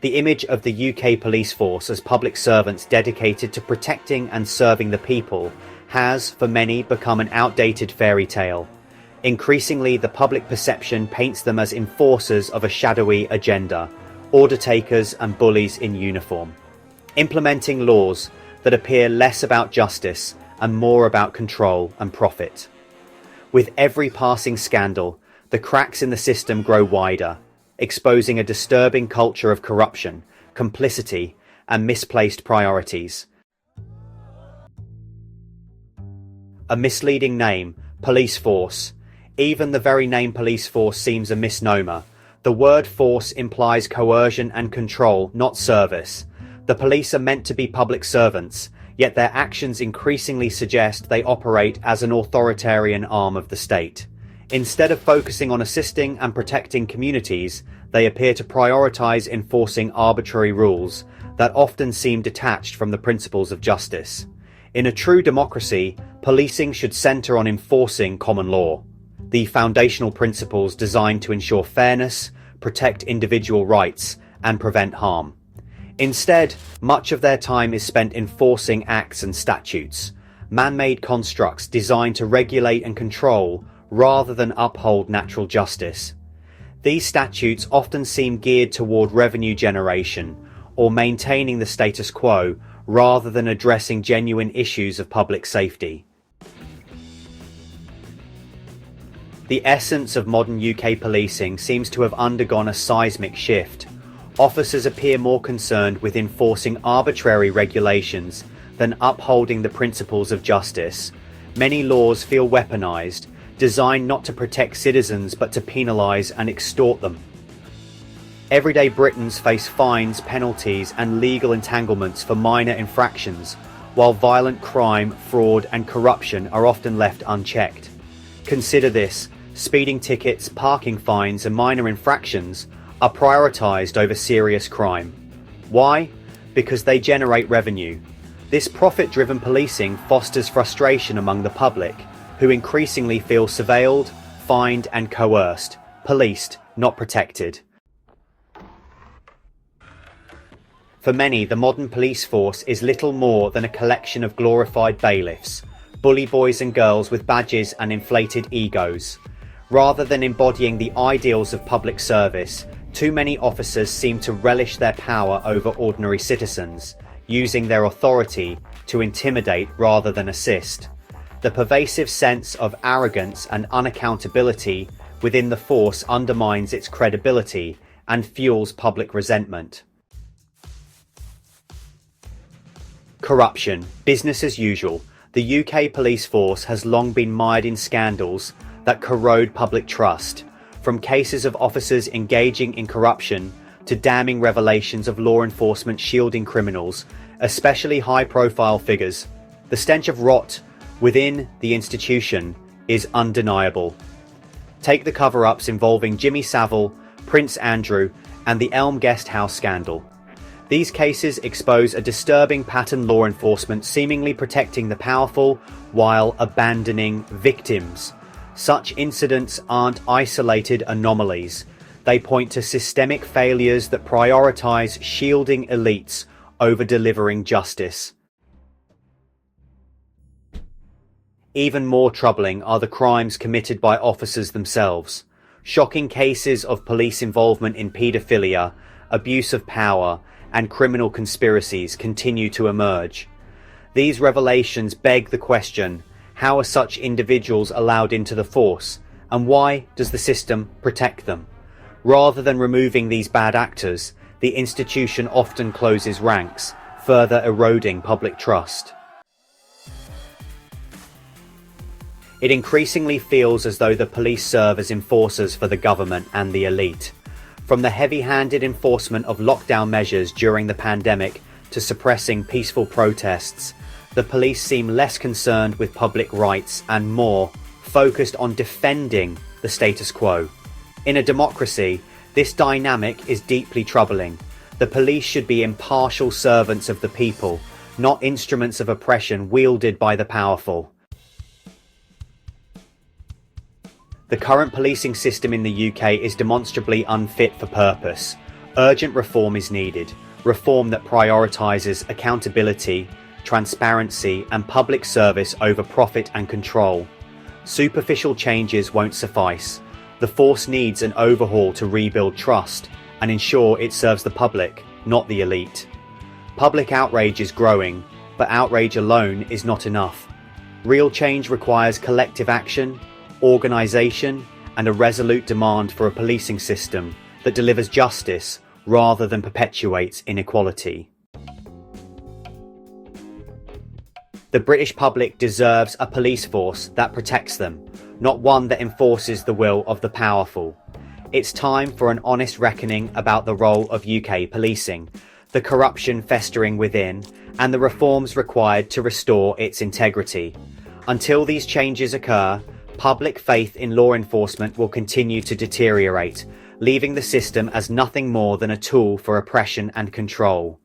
The image of the UK police force as public servants dedicated to protecting and serving the people has, for many, become an outdated fairy tale. Increasingly, the public perception paints them as enforcers of a shadowy agenda, order takers and bullies in uniform, implementing laws that appear less about justice and more about control and profit. With every passing scandal, the cracks in the system grow wider, exposing a disturbing culture of corruption, complicity, and misplaced priorities. A misleading name, police force. Even the very name police force seems a misnomer. The word force implies coercion and control, not service. The police are meant to be public servants, yet their actions increasingly suggest they operate as an authoritarian arm of the state. Instead of focusing on assisting and protecting communities, they appear to prioritize enforcing arbitrary rules that often seem detached from the principles of justice. In a true democracy, policing should center on enforcing common law, the foundational principles designed to ensure fairness, protect individual rights, and prevent harm. Instead, much of their time is spent enforcing acts and statutes, man-made constructs designed to regulate and control rather than uphold natural justice. These statutes often seem geared toward revenue generation or maintaining the status quo rather than addressing genuine issues of public safety. The essence of modern UK policing seems to have undergone a seismic shift. Officers appear more concerned with enforcing arbitrary regulations than upholding the principles of justice. Many laws feel weaponized, designed not to protect citizens but to penalise and extort them. Everyday Britons face fines, penalties and legal entanglements for minor infractions, while violent crime, fraud and corruption are often left unchecked. Consider this: speeding tickets, parking fines and minor infractions are prioritised over serious crime. Why? Because they generate revenue. This profit-driven policing fosters frustration among the public, who increasingly feel surveilled, fined and coerced, policed, not protected. For many, the modern police force is little more than a collection of glorified bailiffs, bully boys and girls with badges and inflated egos. Rather than embodying the ideals of public service, too many officers seem to relish their power over ordinary citizens, using their authority to intimidate rather than assist. The pervasive sense of arrogance and unaccountability within the force undermines its credibility and fuels public resentment. Corruption, business as usual. The UK police force has long been mired in scandals that corrode public trust, from cases of officers engaging in corruption to damning revelations of law enforcement shielding criminals, especially high-profile figures. The stench of rot within the institution is undeniable. Take the cover-ups involving Jimmy Savile, Prince Andrew, and the Elm Guest House scandal. These cases expose a disturbing pattern: law enforcement seemingly protecting the powerful while abandoning victims. Such incidents aren't isolated anomalies. They point to systemic failures that prioritize shielding elites over delivering justice. Even more troubling are the crimes committed by officers themselves. Shocking cases of police involvement in paedophilia, abuse of power, and criminal conspiracies continue to emerge. These revelations beg the question: how are such individuals allowed into the force, and why does the system protect them? Rather than removing these bad actors, the institution often closes ranks, further eroding public trust. It increasingly feels as though the police serve as enforcers for the government and the elite. From the heavy-handed enforcement of lockdown measures during the pandemic to suppressing peaceful protests, the police seem less concerned with public rights and more focused on defending the status quo. In a democracy, this dynamic is deeply troubling. The police should be impartial servants of the people, not instruments of oppression wielded by the powerful. The current policing system in the UK is demonstrably unfit for purpose. Urgent reform is needed, reform that prioritises accountability, transparency and public service over profit and control. Superficial changes won't suffice. The force needs an overhaul to rebuild trust and ensure it serves the public, not the elite. Public outrage is growing, but outrage alone is not enough. Real change requires collective action, organisation, and a resolute demand for a policing system that delivers justice rather than perpetuates inequality. The British public deserves a police force that protects them, not one that enforces the will of the powerful. It's time for an honest reckoning about the role of UK policing, the corruption festering within, and the reforms required to restore its integrity. Until these changes occur, public faith in law enforcement will continue to deteriorate, leaving the system as nothing more than a tool for oppression and control.